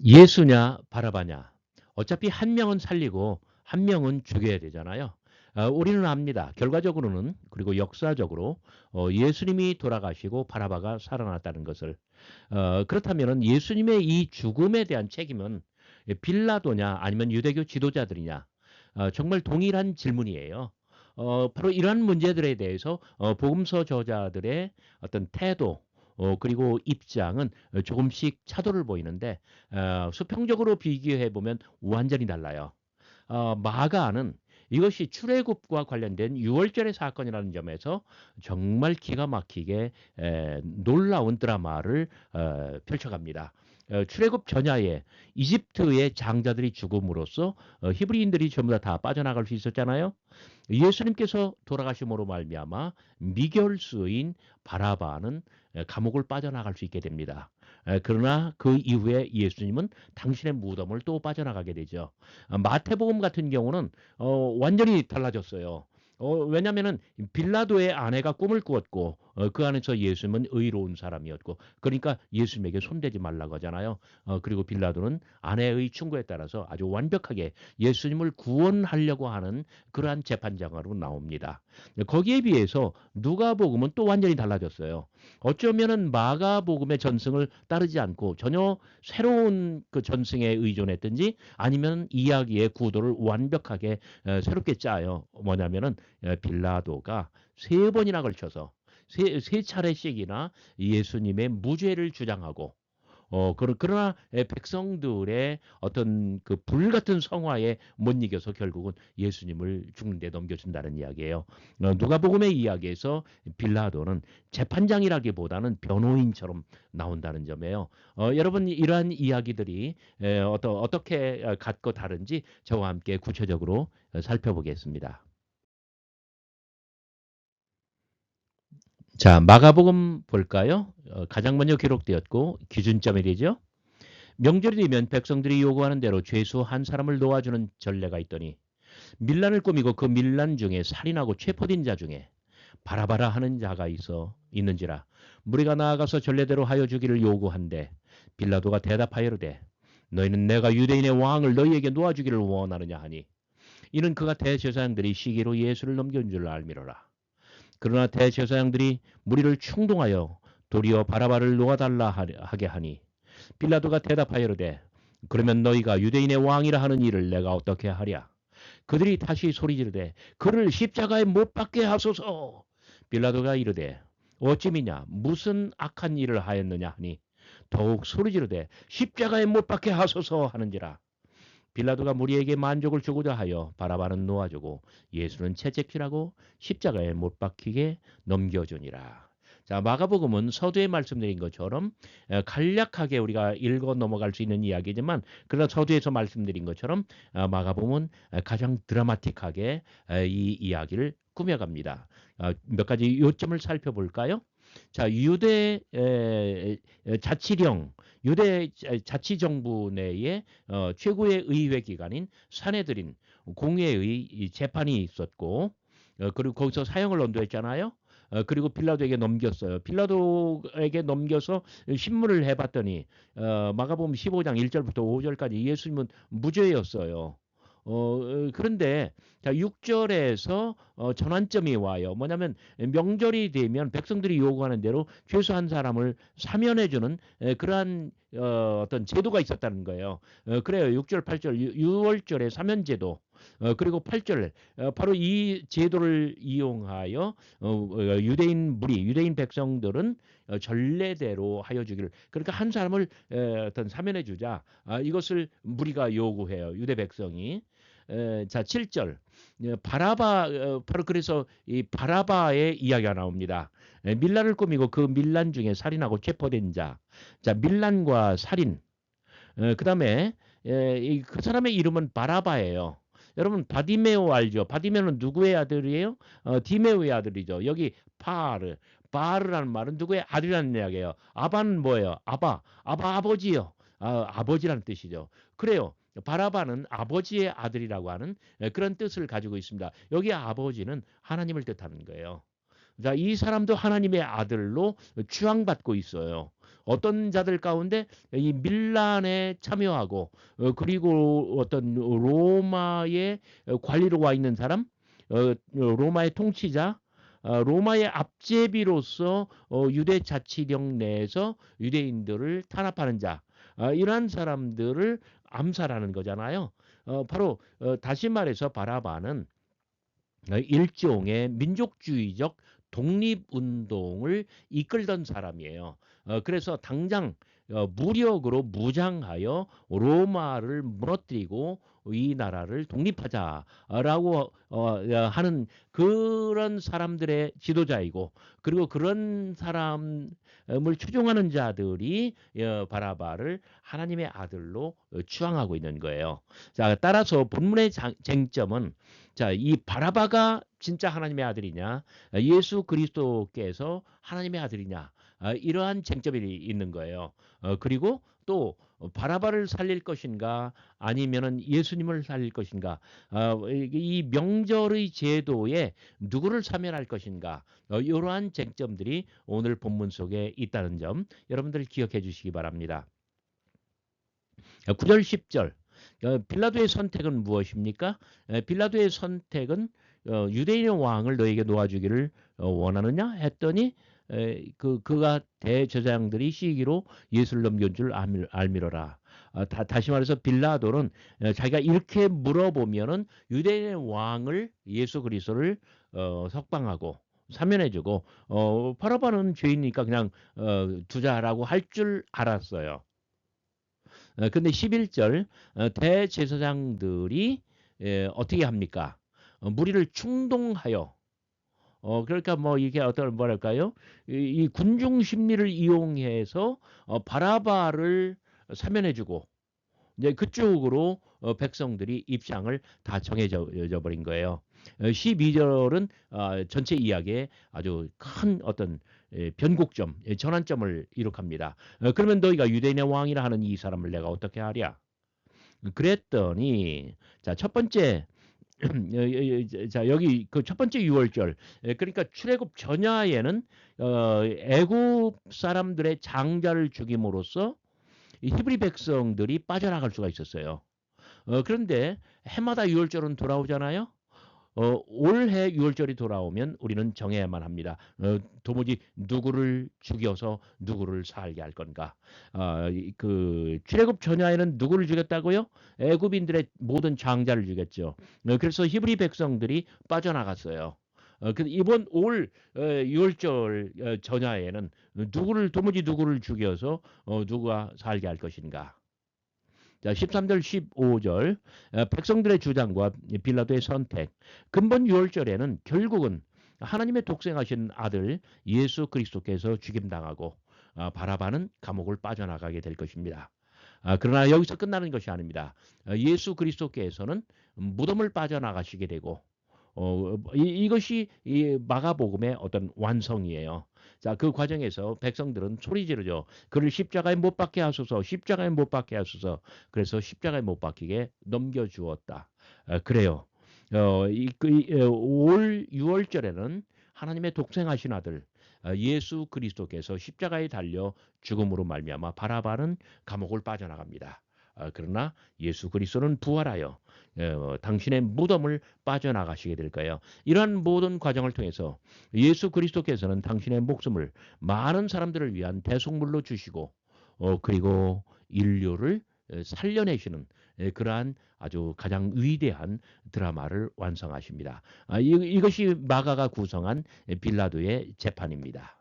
예수냐 바라바냐. 어차피 한 명은 살리고 한 명은 죽여야 되잖아요. 우리는 압니다. 결과적으로는 그리고 역사적으로 예수님이 돌아가시고 바라바가 살아났다는 것을. 그렇다면은 예수님의 이 죽음에 대한 책임은 빌라도냐 아니면 유대교 지도자들이냐. 정말 동일한 질문이에요. 바로 이러한 문제들에 대해서 복음서 저자들의 어떤 태도 그리고 입장은 조금씩 차도를 보이는데 수평적으로 비교해 보면 완전히 달라요. 마가는 이것이 출애굽과 관련된 유월절의 사건이라는 점에서 정말 기가 막히게 놀라운 드라마를 펼쳐갑니다. 출애굽 전야에 이집트의 장자들이 죽음으로써 히브리인들이 전부 다 빠져나갈 수 있었잖아요. 예수님께서 돌아가심으로 말미암아 미결수인 바라바는 감옥을 빠져나갈 수 있게 됩니다. 그러나 그 이후에 예수님은 당신의 무덤을 또 빠져나가게 되죠. 마태복음 같은 경우는 완전히 달라졌어요. 왜냐하면은 빌라도의 아내가 꿈을 꾸었고 그 안에서 예수님은 의로운 사람이었고 그러니까 예수님에게 손대지 말라고 하잖아요. 그리고 빌라도는 아내의 충고에 따라서 아주 완벽하게 예수님을 구원하려고 하는 그러한 재판장으로 나옵니다. 거기에 비해서 누가복음은 또 완전히 달라졌어요. 어쩌면은 마가복음의 전승을 따르지 않고 전혀 새로운 그 전승에 의존했든지 아니면 이야기의 구도를 완벽하게 새롭게 짜요. 뭐냐면은 빌라도가 세 번이나 걸쳐서 세 차례씩이나 예수님의 무죄를 주장하고 그러나 백성들의 어떤 그 불같은 성화에 못 이겨서 결국은 예수님을 죽는 데 넘겨준다는 이야기예요. 누가복음의 이야기에서 빌라도는 재판장이라기보다는 변호인처럼 나온다는 점이에요. 여러분 이러한 이야기들이 어떻게 같고 다른지 저와 함께 구체적으로 살펴보겠습니다. 자, 마가복음 볼까요? 가장 먼저 기록되었고 기준점이 되죠. 명절이 되면 백성들이 요구하는 대로 죄수 한 사람을 놓아주는 전례가 있더니 밀란을 꾸미고 그 밀란 중에 살인하고 체포된 자 중에 바라바라 하는 자가 있는지라 무리가 나아가서 전례대로 하여 주기를 요구한데 빌라도가 대답하여르되 너희는 내가 유대인의 왕을 너희에게 놓아주기를 원하느냐 하니 이는 그가 대제사장들이 시기로 예수를 넘겨준 줄 알미로라. 그러나 대제사장들이 무리를 충동하여 도리어 바라바를 놓아달라 하게 하니 빌라도가 대답하여르되 그러면 너희가 유대인의 왕이라 하는 일을 내가 어떻게 하랴. 그들이 다시 소리지르되 그를 십자가에 못 박게 하소서. 빌라도가 이르되 어찌미냐 무슨 악한 일을 하였느냐 하니 더욱 소리지르되 십자가에 못 박게 하소서 하는지라. 빌라도가 무리에게 만족을 주고자 하여 바라바는 놓아주고 예수는 채찍질하고 십자가에 못 박히게 넘겨주니라. 자, 마가복음은 서두에 말씀드린 것처럼 간략하게 우리가 읽어 넘어갈 수 있는 이야기지만 그러나 서두에서 말씀드린 것처럼 마가복음은 가장 드라마틱하게 이 이야기를 꾸며갑니다. 몇 가지 요점을 살펴볼까요? 자, 자치령, 유대 자치정부 내에 최고의 의회 기관인 사내들인 공회의 재판이 있었고 그리고 거기서 사형을 언도했잖아요. 그리고 빌라도에게 넘겼어요. 빌라도에게 넘겨서 신문을 해봤더니 마가복음 15장 1절부터 5절까지 예수님은 무죄였어요. 그런데 자 6절에서 전환점이 와요. 뭐냐면 명절이 되면 백성들이 요구하는 대로 죄수 한 사람을 사면해주는 그러한 어떤 제도가 있었다는 거예요. 그래요. 6절, 8절, 6월절의 사면제도. 그리고 8절 바로 이 제도를 이용하여 유대인 무리, 유대인 백성들은 전례대로 하여 주기를. 그러니까 한 사람을 어떤 사면해 주자. 이것을 무리가 요구해요. 유대 백성이. 자, 7절. 바라바 바로 그래서 이 바라바의 이야기가 나옵니다. 밀란을 꾸미고 그 밀란 중에 살인하고 체포된 자. 자, 밀란과 살인. 그다음에 그 사람의 이름은 바라바예요. 여러분 바디메오 알죠? 바디메오는 누구의 아들이에요? 디메오의 아들이죠. 여기 바르라는 말은 누구의 아들이라는 이야기예요. 아바는 뭐예요? 아바 아버지요. 아버지라는 뜻이죠. 그래요. 바라바는 아버지의 아들이라고 하는 그런 뜻을 가지고 있습니다. 여기 아버지는 하나님을 뜻하는 거예요. 자, 이 사람도 하나님의 아들로 추앙받고 있어요. 어떤 자들 가운데 이 밀란에 참여하고 그리고 어떤 로마의 관리로 와 있는 사람, 로마의 통치자, 로마의 압제비로서 유대 자치령 내에서 유대인들을 탄압하는 자, 이러한 사람들을 암살하는 거잖아요. 바로 다시 말해서 바라바는 일종의 민족주의적 독립운동을 이끌던 사람이에요. 그래서 당장 무력으로 무장하여 로마를 무너뜨리고 이 나라를 독립하자라고 하는 그런 사람들의 지도자이고, 그리고 그런 사람을 추종하는 자들이 바라바를 하나님의 아들로 추앙하고 있는 거예요. 자, 따라서 본문의 쟁점은, 자, 이 바라바가 진짜 하나님의 아들이냐, 예수 그리스도께서 하나님의 아들이냐, 이러한 쟁점이 있는 거예요. 그리고 또 바라바를 살릴 것인가 아니면은 예수님을 살릴 것인가, 이 명절의 제도에 누구를 사면할 것인가, 이러한 쟁점들이 오늘 본문 속에 있다는 점 여러분들 기억해 주시기 바랍니다. 9절 10절, 빌라도의 선택은 무엇입니까? 빌라도의 선택은 유대인의 왕을 너에게 놓아주기를 원하느냐 했더니, 그가 대제사장들이 시기로 예수를 넘겨준 줄 알미러라. 다시 말해서 빌라도는 자기가 이렇게 물어보면은 유대인의 왕을, 예수 그리스도를 석방하고 사면해주고, 바라바는 죄인이니까 그냥 두자라고 할 줄 알았어요. 근데 11절, 대제사장들이 어떻게 합니까? 무리를 충동하여, 그러니까 뭐 이게 어떤 뭐랄까요? 이 군중 심리를 이용해서 바라바를 사면해주고, 이제 그쪽으로 백성들이 입장을 다 정해져 버린 거예요. 12절은 전체 이야기에 아주 큰 어떤 변곡점, 전환점을 이룩합니다. 그러면 너희가 유대인의 왕이라 하는 이 사람을 내가 어떻게 하랴? 그랬더니, 자, 첫 번째, 자, 여기 그 첫 번째 6월절, 그러니까 출애굽 전야에는 애굽 사람들의 장자를 죽임으로써 이 히브리 백성들이 빠져나갈 수가 있었어요. 그런데 해마다 6월절은 돌아오잖아요. 올해 6월절이 돌아오면 우리는 정해야만 합니다. 도무지 누구를 죽여서 누구를 살게 할 건가? 그 출애굽 전야에는 누구를 죽였다고요? 애굽인들의 모든 장자를 죽였죠. 그래서 히브리 백성들이 빠져나갔어요. 이번 올 6월절 전야에는 도무지 누구를 죽여서 누가 살게 할 것인가? 자, 13절 15절, 백성들의 주장과 빌라도의 선택. 근본 6월절에는 결국은 하나님의 독생하신 아들 예수 그리스도께서 죽임당하고 바라바는 감옥을 빠져나가게 될 것입니다. 그러나 여기서 끝나는 것이 아닙니다. 예수 그리스도께서는 무덤을 빠져나가시게 되고, 이것이 이 마가복음의 어떤 완성이에요. 자, 그 과정에서 백성들은 소리 지르죠. 그를 십자가에 못 박게 하소서, 십자가에 못 박게 하소서. 그래서 십자가에 못 박히게 넘겨주었다. 그래요. 올 6월절에는 하나님의 독생하신 아들 예수 그리스도께서 십자가에 달려 죽음으로 말미암아 바라바는 감옥을 빠져나갑니다. 그러나 예수 그리스도는 부활하여 당신의 무덤을 빠져나가시게 될 거예요. 이러한 모든 과정을 통해서 예수 그리스도께서는 당신의 목숨을 많은 사람들을 위한 대속물로 주시고, 그리고 인류를 살려내시는 그러한 아주 가장 위대한 드라마를 완성하십니다. 이것이 마가가 구성한 빌라도의 재판입니다.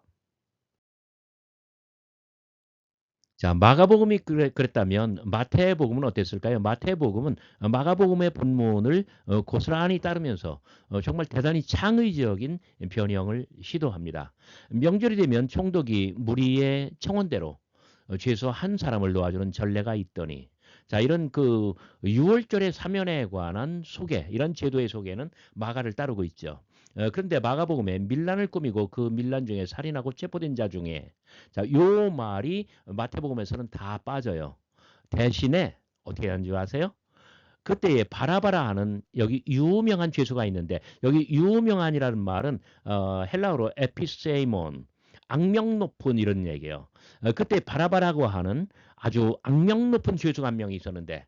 자, 마가복음이 그랬다면 마태복음은 어땠을까요? 마태복음은 마가복음의 본문을 고스란히 따르면서 정말 대단히 창의적인 변형을 시도합니다. 명절이 되면 총독이 무리의 청원대로 죄수 한 사람을 놓아주는 전례가 있더니, 자, 이런 그 6월절의 사면에 관한 소개, 이런 제도의 소개는 마가를 따르고 있죠. 그런데 마가복음에 밀란을 꾸미고 그 밀란 중에 살인하고 체포된 자 중에, 자, 요 말이 마태복음에서는 다 빠져요. 대신에 어떻게 하는 줄 아세요? 그때에 바라바라 하는 여기 유명한 죄수가 있는데, 여기 유명한이라는 말은 헬라어로 에피세이몬, 악명 높은 이런 얘기예요. 그때 바라바라고 하는 아주 악명 높은 죄수 한 명이 있었는데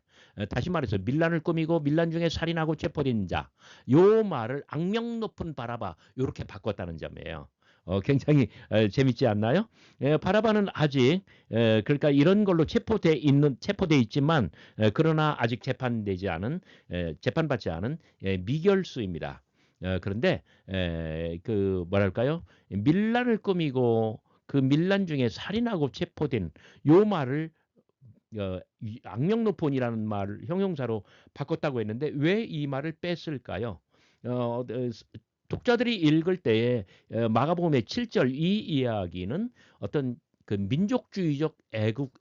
다시 말해서 밀란을 꾸미고 밀란 중에 살인하고 체포된 자. 요 말을 악명 높은 바라바 요렇게 바꿨다는 점이에요. 굉장히 재밌지 않나요? 바라바는 아직 그러니까 이런 걸로 체포돼 있지만 그러나 아직 재판받지 않은 미결수입니다. 그런데 그 뭐랄까요? 밀란을 꾸미고 그 밀란 중에 살인하고 체포된 요 말을 악명 높은이라는 말을 형용사로 바꿨다고 했는데 왜 이 말을 뺐을까요? 독자들이 읽을 때에 마가복음의 7절 이 이야기는 어떤 그 민족주의적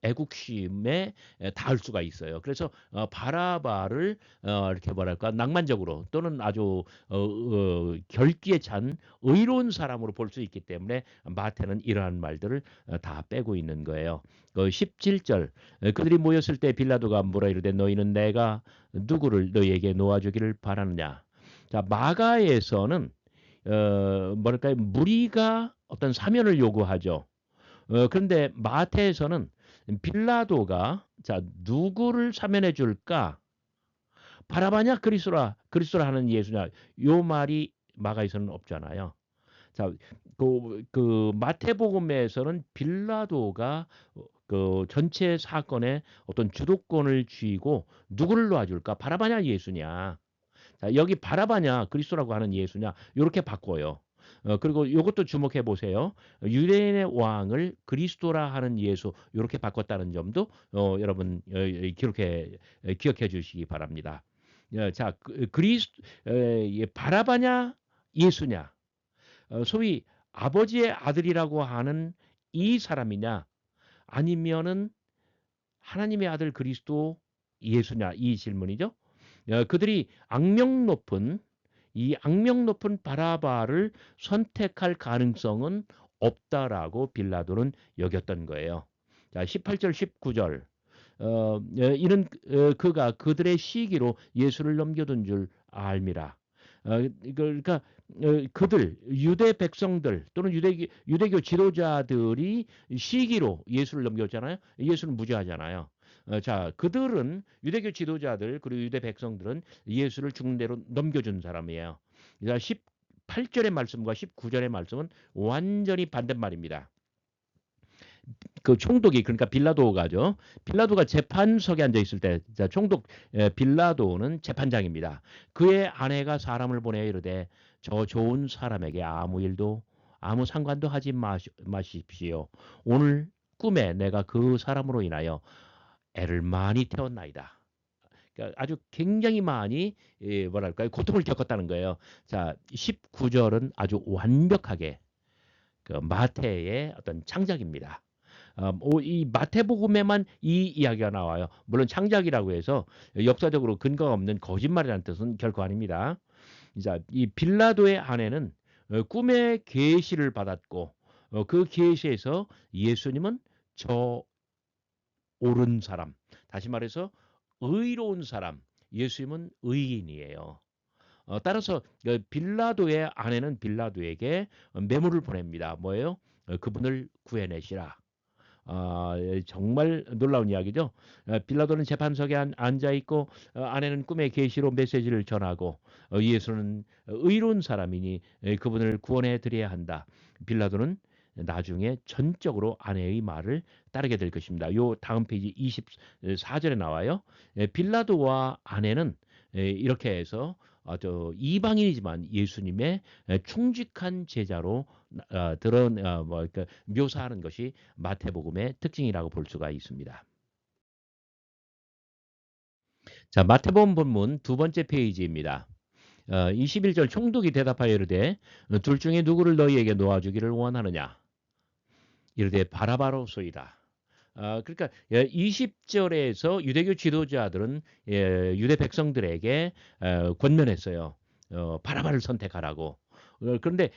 애국심에 닿을 수가 있어요. 그래서 바라바를 이렇게 뭐랄까 낭만적으로 또는 아주 결기에 찬 의로운 사람으로 볼 수 있기 때문에 마태는 이러한 말들을 다 빼고 있는 거예요. 17절 그들이 모였을 때 빌라도가 물어 이르되 너희는 내가 누구를 너희에게 놓아주기를 바라느냐. 자 마가에서는 뭐랄까요 무리가 어떤 사면을 요구하죠. 그런데 마태에서는 빌라도가 자 누구를 사면해 줄까? 바라바냐 그리스도라 하는 예수냐? 요 말이 마가에서는 없잖아요. 자, 그 마태복음에서는 빌라도가 그 전체 사건의 어떤 주도권을 쥐고 누구를 놔줄까? 바라바냐 예수냐? 자, 여기 바라바냐 그리스도라고 하는 예수냐? 이렇게 바꿔요. 그리고 이것도 주목해 보세요. 유대인의 왕을 그리스도라 하는 예수 이렇게 바꿨다는 점도 여러분 기억해 주시기 바랍니다. 자, 바라바냐 예수냐? 소위 아버지의 아들이라고 하는 이 사람이냐 아니면은 하나님의 아들 그리스도 예수냐 이 질문이죠. 그들이 이 악명 높은 바라바를 선택할 가능성은 없다라고 빌라도는 여겼던 거예요. 자, 18절 19절 이는 그가 그들의 시기로 예수를 넘겨둔 줄 알미라. 그러니까 그들 유대 백성들 또는 유대교 지도자들이 시기로 예수를 넘겼잖아요. 예수는 무죄하잖아요. 자, 그들은 유대교 지도자들 그리고 유대 백성들은 예수를 죽는 대로 넘겨준 사람이에요. 자, 18절의 말씀과 19절의 말씀은 완전히 반대말입니다. 그 총독이 그러니까 빌라도가죠. 빌라도가 재판석에 앉아 있을 때, 자, 총독 빌라도는 재판장입니다. 그의 아내가 사람을 보내 이르되 저 좋은 사람에게 아무 상관도 하지 마십시오. 오늘 꿈에 내가 그 사람으로 인하여 애를 많이 태웠나이다. 그러니까 아주 굉장히 많이 뭐랄까요 고통을 겪었다는 거예요. 자, 19절은 아주 완벽하게 그 마태의 어떤 창작입니다. 이 마태복음에만 이 이야기가 나와요. 물론 창작이라고 해서 역사적으로 근거가 없는 거짓말이라는 뜻은 결코 아닙니다. 자, 이 빌라도의 아내는 꿈의 계시를 받았고 그 계시에서 예수님은 저 옳은 사람, 다시 말해서 의로운 사람, 예수님은 의인이에요. 따라서 빌라도의 아내는 빌라도에게 매물을 보냅니다. 뭐예요? 그분을 구해내시라. 정말 놀라운 이야기죠. 빌라도는 재판석에 앉아 있고 아내는 꿈의 계시로 메시지를 전하고 예수는 의로운 사람이니 그분을 구원해 드려야 한다. 빌라도는 나중에 전적으로 아내의 말을 따르게 될 것입니다. 요 다음 페이지 24절에 나와요. 빌라도와 아내는 이렇게 해서 이방인이지만 예수님의 충직한 제자로 그러니까 묘사하는 것이 마태복음의 특징이라고 볼 수가 있습니다. 자, 마태복음 본문 두 번째 페이지입니다. 21절 총독이 대답하여 이르되 둘 중에 누구를 너희에게 놓아주기를 원하느냐? 이르되 바라바로소이다. 그러니까 20절에서 유대교 지도자들은 유대 백성들에게 권면했어요. 바라바를 선택하라고. 그런데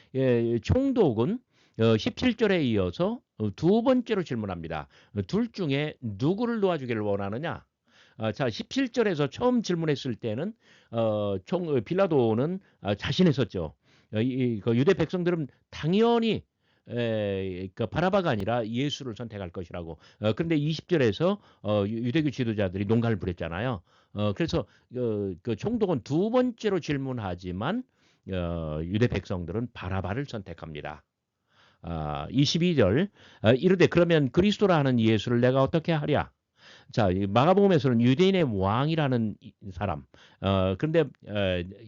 총독은 17절에 이어서 두 번째로 질문합니다. 둘 중에 누구를 놓아주기를 원하느냐? 자, 17절에서 처음 질문했을 때는 빌라도는 자신했었죠. 그 유대 백성들은 당연히 그 바라바가 아니라 예수를 선택할 것이라고. 그런데 20절에서 유대교 지도자들이 논란을 부렸잖아요. 그래서 그 총독은 두 번째로 질문하지만 유대 백성들은 바라바를 선택합니다. 22절 이르되 그러면 그리스도라 하는 예수를 내가 어떻게 하랴? 자, 마가복음에서는 유대인의 왕이라는 사람. 그런데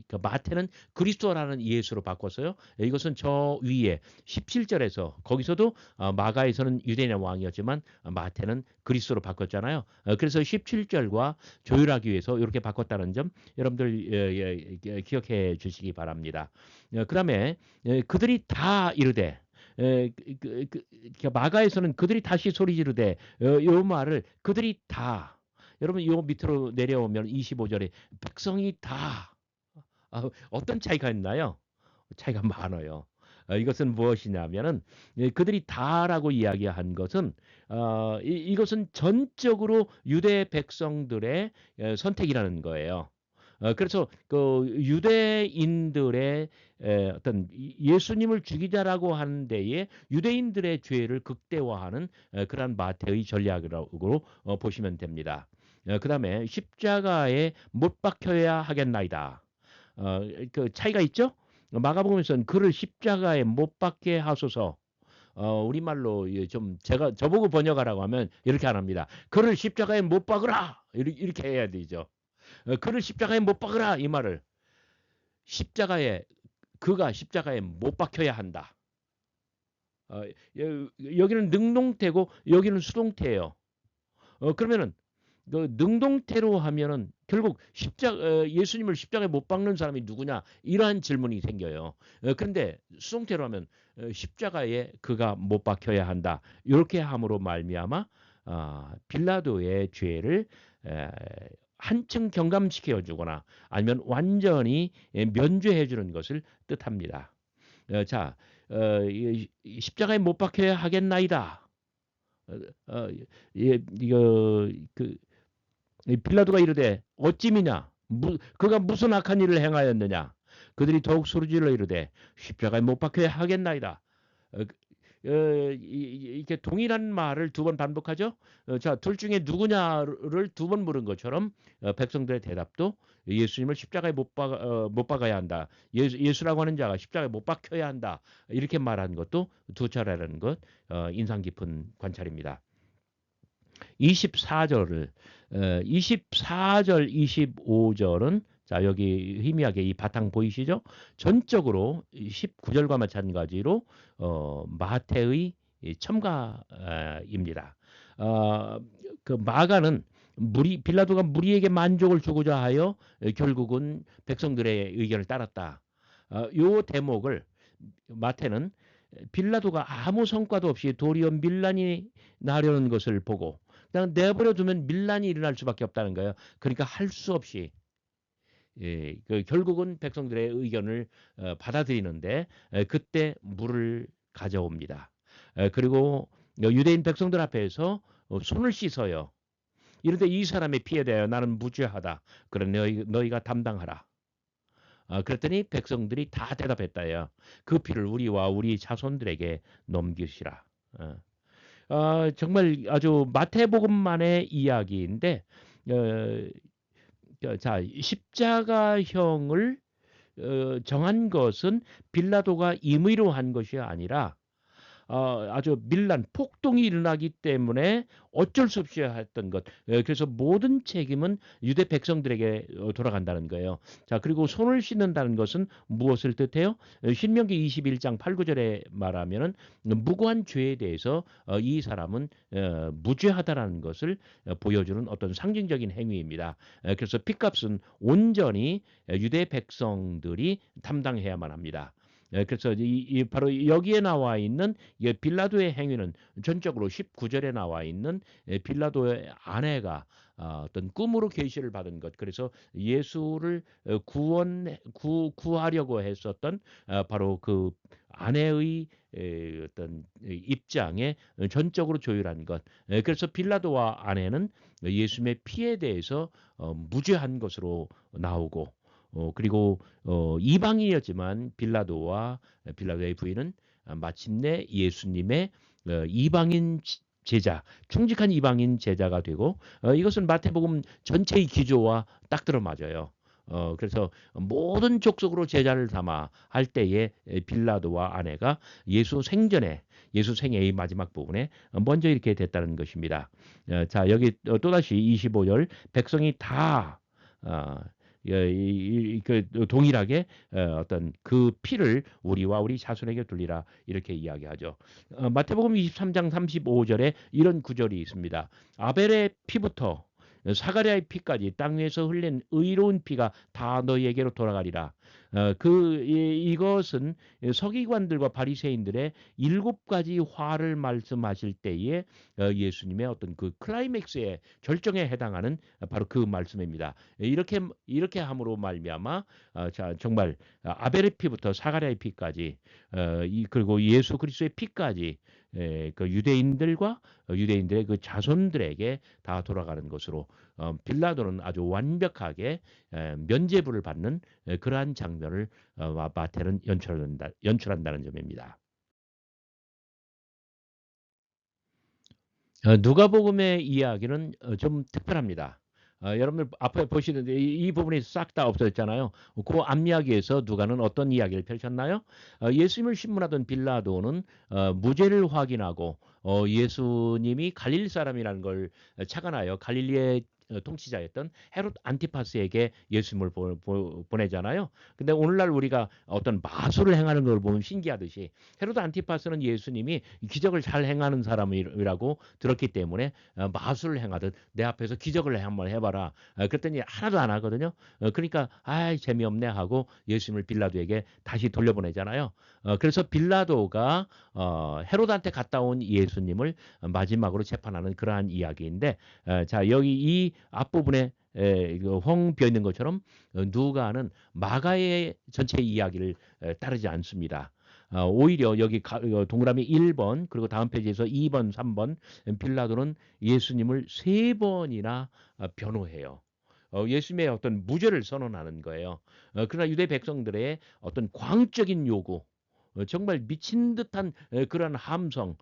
그 마태는 그리스도라는 예수로 바꿨어요. 이것은 저 위에 17절에서 거기서도 마가에서는 유대인의 왕이었지만 마태는 그리스도로 바꿨잖아요. 그래서 17절과 조율하기 위해서 이렇게 바꿨다는 점 여러분들 기억해 주시기 바랍니다. 그다음에 그들이 다 이르되 마가에서는 그들이 다시 소리 지르되 요 말을 그들이 다 여러분 요 밑으로 내려오면 25절에 백성이 다 어떤 차이가 있나요? 차이가 많아요. 이것은 무엇이냐면은 그들이 다라고 이야기한 것은 이것은 전적으로 유대 백성들의 선택이라는 거예요. 그래서 그 유대인들의 어떤 예수님을 죽이자라고 하는 데에 유대인들의 죄를 극대화하는 그러한 마태의 전략으로 보시면 됩니다. 그다음에 십자가에 못 박혀야 하겠나이다. 그 차이가 있죠? 마가복음에서는 그를 십자가에 못 박게 하소서. 우리말로 좀 제가 저보고 번역하라고 하면 이렇게 안 합니다. 그를 십자가에 못 박으라 이렇게 해야 되죠. 그를 십자가에 못 박으라 이 말을 십자가에 그가 십자가에 못 박혀야 한다. 어, 여기는 능동태고 여기는 수동태예요. 그러면은 그 능동태로 하면은 결국 예수님을 십자가에 못 박는 사람이 누구냐 이러한 질문이 생겨요. 그런데 수동태로 하면 십자가에 그가 못 박혀야 한다. 이렇게 함으로 말미암아 빌라도의 죄를 한층 경감시켜 주거나 아니면 완전히 면죄해 주는 것을 뜻합니다. 자, 십자가에 못 박혀야 하겠나이다. 이거 빌라도가 이르되 어찌미냐 그가 무슨 악한 일을 행하였느냐 그들이 더욱 소리질러 이르되 십자가에 못 박혀야 하겠나이다. 이렇게 동일한 말을 두 번 반복하죠. 자, 둘 중에 누구냐를 두 번 물은 것처럼 백성들의 대답도 예수님을 십자가에 못 박아야 한다. 예수라고 하는 자가 십자가에 못 박혀야 한다. 이렇게 말한 것도 두 차례라는 것 인상 깊은 관찰입니다. 24절을 24절 25절은 자 여기 희미하게 이 바탕 보이시죠? 전적으로 19절과 마찬가지로 마태의 첨가입니다. 그 마가는 빌라도가 무리에게 만족을 주고자 하여 결국은 백성들의 의견을 따랐다. 요 대목을 마태는 빌라도가 아무 성과도 없이 도리어 밀란이 나려는 것을 보고 그냥 내버려 두면 밀란이 일어날 수밖에 없다는 거예요. 그러니까 할 수 없이 결국은 백성들의 의견을 받아들이는데 그때 물을 가져옵니다. 그리고 유대인 백성들 앞에서 손을 씻어요. 이런데 이 사람의 피에 대하여 나는 무죄하다. 그런 너희가 담당하라. 그랬더니 백성들이 다 대답했다요. 그 피를 우리와 우리 자손들에게 넘기시라. 정말 아주 마태복음만의 이야기인데 자 십자가형을 정한 것은 빌라도가 임의로 한 것이 아니라 아주 밀란 폭동이 일어나기 때문에 어쩔 수 없이 했던 것. 그래서 모든 책임은 유대 백성들에게 돌아간다는 거예요. 자, 그리고 손을 씻는다는 것은 무엇을 뜻해요? 신명기 21장 8, 9절에 말하면은 무고한 죄에 대해서 이 사람은 무죄하다라는 것을 보여주는 어떤 상징적인 행위입니다. 그래서 핏값은 온전히 유대 백성들이 담당해야만 합니다. 그래서 바로 여기에 나와 있는 빌라도의 행위는 전적으로 19절에 나와 있는 빌라도의 아내가 어떤 꿈으로 계시를 받은 것. 그래서 예수를 구하려고 했었던 바로 그 아내의 어떤 입장에 전적으로 조율한 것. 그래서 빌라도와 아내는 예수님의 피에 대해서 무죄한 것으로 나오고 그리고 이방인이었지만 빌라도의 부인은 마침내 예수님의 이방인 제자, 충직한 이방인 제자가 되고 이것은 마태복음 전체의 기조와 딱 들어맞아요. 그래서 모든 족속으로 제자를 삼아 할 때에 빌라도와 아내가 예수 생전에 예수 생애의 마지막 부분에 먼저 이렇게 됐다는 것입니다. 자, 여기 또다시 25절 백성이 다 어, 그 동일하게 어떤 그 피를 우리와 우리 자손에게 둘리라 이렇게 이야기하죠. 마태복음 23장 35절에 이런 구절이 있습니다. 아벨의 피부터 사가랴의 피까지 땅 위에서 흘린 의로운 피가 다 너희에게로 돌아가리라. 이것은 서기관들과 바리새인들의 7가지 화를 말씀하실 때에 예수님의 어떤 그 클라이맥스의 결정에 해당하는 바로 그 말씀입니다. 이렇게 함으로 말미암아 자 정말 아벨의 피부터 사가랴의 피까지 그리고 예수 그리스도의 피까지 그 유대인들의 그 자손들에게 다 돌아가는 것으로 빌라도는 아주 완벽하게 면죄부를 받는 그러한 장면을 마태는 연출한다는 점입니다. 누가복음의 이야기는 좀 특별합니다. 여러분들 앞에 보시는데 이 부분이 싹 다 없어졌잖아요. 그 앞이야기에서 누가는 어떤 이야기를 펼쳤나요? 예수님을 신문하던 빌라도는 무죄를 확인하고 예수님이 갈릴리 사람이라는 걸 착안하여 갈릴리의 통치자였던 헤롯 안티파스에게 예수님을 보내잖아요. 근데 오늘날 우리가 어떤 마술을 행하는 걸 보면 신기하듯이 헤롯 안티파스는 예수님이 기적을 잘 행하는 사람이라고 들었기 때문에 마술을 행하듯 내 앞에서 기적을 한번 해봐라. 그랬더니 하나도 안 하거든요. 그러니까 아이 재미없네 하고 예수님을 빌라도에게 다시 돌려보내잖아요. 그래서 빌라도가 헤롯한테 갔다 온 예수님을 마지막으로 재판하는 그러한 이야기인데 자 여기 이 앞부분에 헝 비어 있는 것처럼 누가는 마가의 전체 이야기를 따르지 않습니다. 오히려 여기 동그라미 1번 그리고 다음 페이지에서 2번, 3번 빌라도는 예수님을 3번이나 변호해요. 예수님의 어떤 무죄를 선언하는 거예요. 그러나 유대 백성들의 어떤 광적인 요구, 정말 미친 듯한 그런 함성,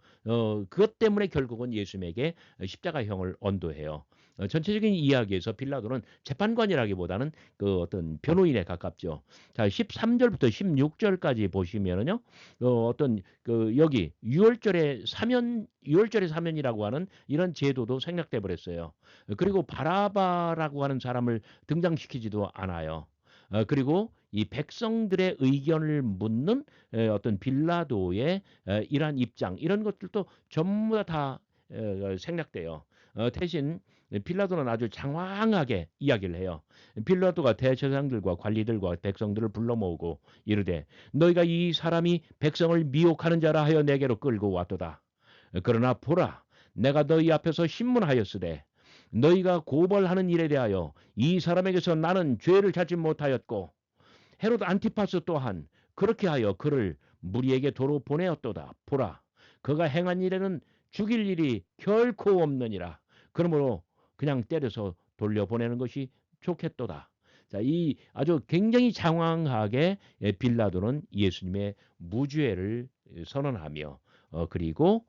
그것 때문에 결국은 예수님에게 십자가형을 언도해요. 전체적인 이야기에서 빌라도는 재판관이라기보다는 그 어떤 변호인에 가깝죠. 자, 13절부터 16절까지 보시면은요, 어떤 그 여기 유월절의 사면이라고 하는 이런 제도도 생략돼 버렸어요. 그리고 바라바라고 하는 사람을 등장시키지도 않아요. 그리고 이 백성들의 의견을 묻는 어떤 빌라도의 이러한 입장 이런 것들도 전부 다 생략돼요. 대신 빌라도는 아주 장황하게 이야기를 해요. 빌라도가 대제사장들과 관리들과 백성들을 불러 모으고 이르되 너희가 이 사람이 백성을 미혹하는 자라 하여 내게로 끌고 왔도다. 그러나 보라 내가 너희 앞에서 신문하였으되 너희가 고발하는 일에 대하여 이 사람에게서 나는 죄를 찾지 못하였고 헤롯 안티파스 또한 그렇게 하여 그를 무리에게 도로 보내었도다. 보라, 그가 행한 일에는 죽일 일이 결코 없느니라. 그러므로 그냥 때려서 돌려보내는 것이 좋겠도다. 자, 이 아주 굉장히 장황하게 빌라도는 예수님의 무죄를 선언하며 그리고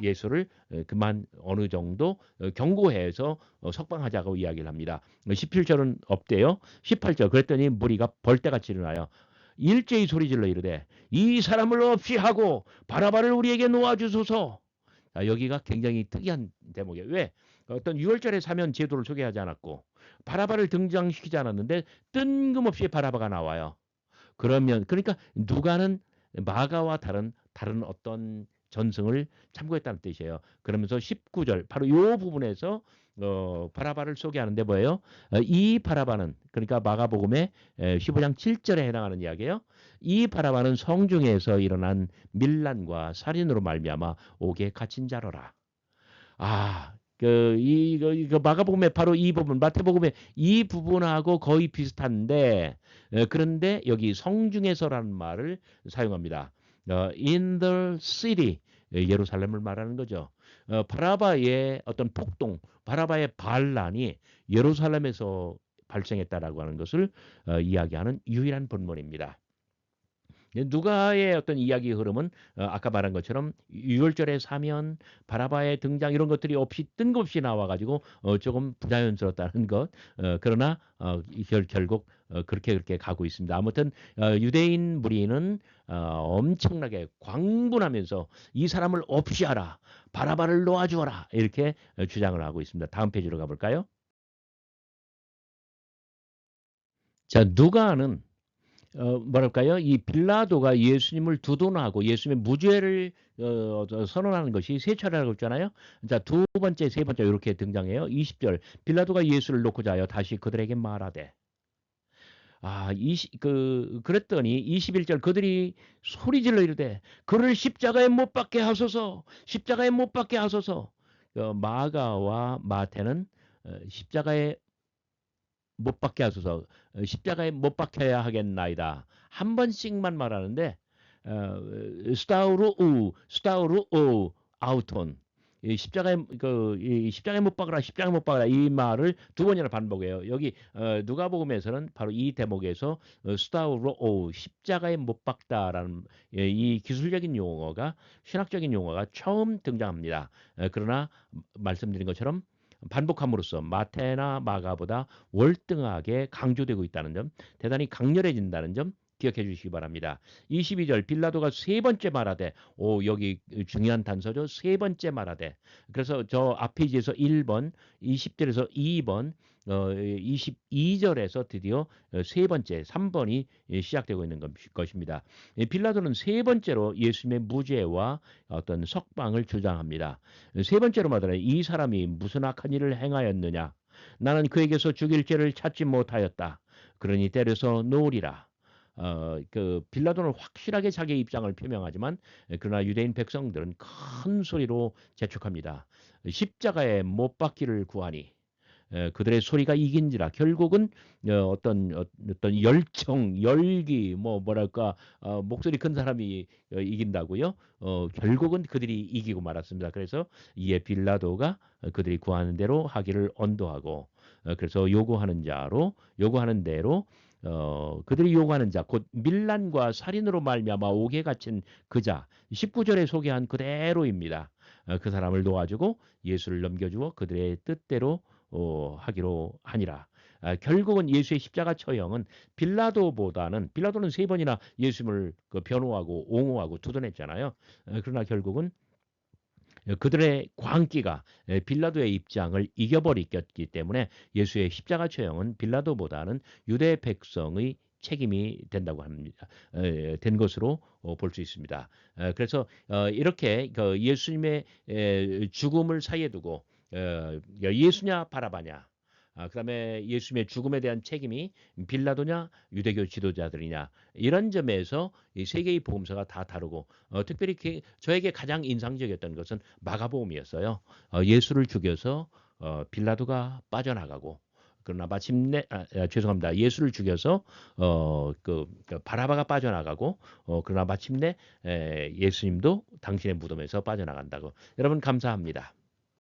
예수를 그만 어느 정도 경고해서 석방하자고 이야기를 합니다. 17절은 없대요. 18절 그랬더니 무리가 벌떼같이 일어나요. 일제히 소리질러 이르되 이 사람을 없이 하고 바라바를 우리에게 놓아주소서. 여기가 굉장히 특이한 대목이에요. 왜? 어떤 6월절의 사면 제도를 소개하지 않았고 바라바를 등장시키지 않았는데 뜬금없이 바라바가 나와요. 그러니까 누가는 마가와 다른 어떤 전승을 참고했다는 뜻이에요. 그러면서 19절 바로 이 부분에서 바라바를 소개하는데 뭐예요? 이 바라바는 그러니까 마가복음의 15장 7절에 해당하는 이야기예요. 이 바라바는 성중에서 일어난 밀란과 살인으로 말미암아 옥에 갇힌 자로라. 아, 이거 마가복음의 바로 이 부분, 마태복음의 이 부분하고 거의 비슷한데, 그런데 여기 성중에서라는 말을 사용합니다. in the city, 예루살렘을 말하는 거죠. 바라바의 어떤 폭동, 바라바의 반란이 예루살렘에서 발생했다라고 하는 것을 이야기하는 유일한 본문입니다. 누가의 어떤 이야기 흐름은 아까 말한 것처럼 유월절의 사면, 바라바의 등장 이런 것들이 없이 뜬금없이 나와 가지고 조금 부자연스럽다는 것. 그러나 결국 그렇게 가고 있습니다. 아무튼 유대인 무리는 엄청나게 광분하면서 이 사람을 없이하라. 바라바를 놓아 주어라. 이렇게 주장을 하고 있습니다. 다음 페이지로 가 볼까요? 자, 누가는 뭐랄까요? 이 빌라도가 예수님을 두둔하고 예수님의 무죄를 선언하는 것이 세 차례라고 했잖아요. 자, 두 번째, 세 번째 이렇게 등장해요. 20절 빌라도가 예수를 놓고자 하여 다시 그들에게 말하되 그랬더니 21절 그들이 소리질러 이르되 그를 십자가에 못 박게 하소서 십자가에 못 박게 하소서. 마가와 마태는 십자가에 못 박게 하소서. 십자가에 못 박혀야 하겠나이다. 한 번씩만 말하는데 스타우루 우 아우톤. 이 십자가에 이 십자가에 못 박으라 십자가에 못 박으라 이 말을 두 번이나 반복해요. 여기 누가복음에서는 바로 이 대목에서 스타우로 오 십자가에 못 박다라는 이 기술적인 용어가 신학적인 용어가 처음 등장합니다. 그러나 말씀드린 것처럼 반복함으로써 마태나 마가보다 월등하게 강조되고 있다는 점, 대단히 강렬해진다는 점 기억해 주시기 바랍니다. 22절 빌라도가 세 번째 말하되 여기 중요한 단서죠. 세 번째 말하되. 그래서 저 앞페이지에서 1번, 20절에서 2번, 22절에서 드디어 세 번째 3번이 시작되고 있는 것입니다. 빌라도는 세 번째로 예수님의 무죄와 어떤 석방을 주장합니다. 세 번째로 말하되 이 사람이 무슨 악한 일을 행하였느냐? 나는 그에게서 죽일 죄를 찾지 못하였다. 그러니 때려서 놓으리라. 빌라도는 확실하게 자기의 입장을 표명하지만 그러나 유대인 백성들은 큰 소리로 재촉합니다. 십자가에 못 박기를 구하니 그들의 소리가 이긴지라 결국은 어떤 열정, 열기, 뭐랄까 목소리 큰 사람이 이긴다고요. 결국은 그들이 이기고 말았습니다. 그래서 이에 빌라도가 그들이 구하는 대로 하기를 언도하고 그래서 요구하는 대로 그들이 요구하는 자, 곧 밀란과 살인으로 말미암아 옥에 갇힌 그 자, 19절에 소개한 그대로입니다. 그 사람을 놓아주고 예수를 넘겨주어 그들의 뜻대로 하기로 하니라. 결국은 예수의 십자가 처형은 빌라도는 세 번이나 예수님을 변호하고 옹호하고 두둔했잖아요. 그러나 결국은 그들의 광기가 빌라도의 입장을 이겨버렸기 때문에 예수의 십자가 처형은 빌라도보다는 유대 백성의 책임이 된다고 합니다. 된 것으로 볼 수 있습니다. 그래서 이렇게 예수님의 죽음을 사이에 두고 예수냐 바라바냐 그다음에 예수님의 죽음에 대한 책임이 빌라도냐 유대교 지도자들이냐 이런 점에서 이 세 개의 복음서가 다 다르고 특별히 저에게 가장 인상적이었던 것은 마가복음이었어요. 예수를 죽여서 빌라도가 빠져나가고, 그러나 마침내 죄송합니다. 예수를 죽여서 바라바가 빠져나가고 그러나 마침내 예수님도 당신의 무덤에서 빠져나간다고. 여러분 감사합니다.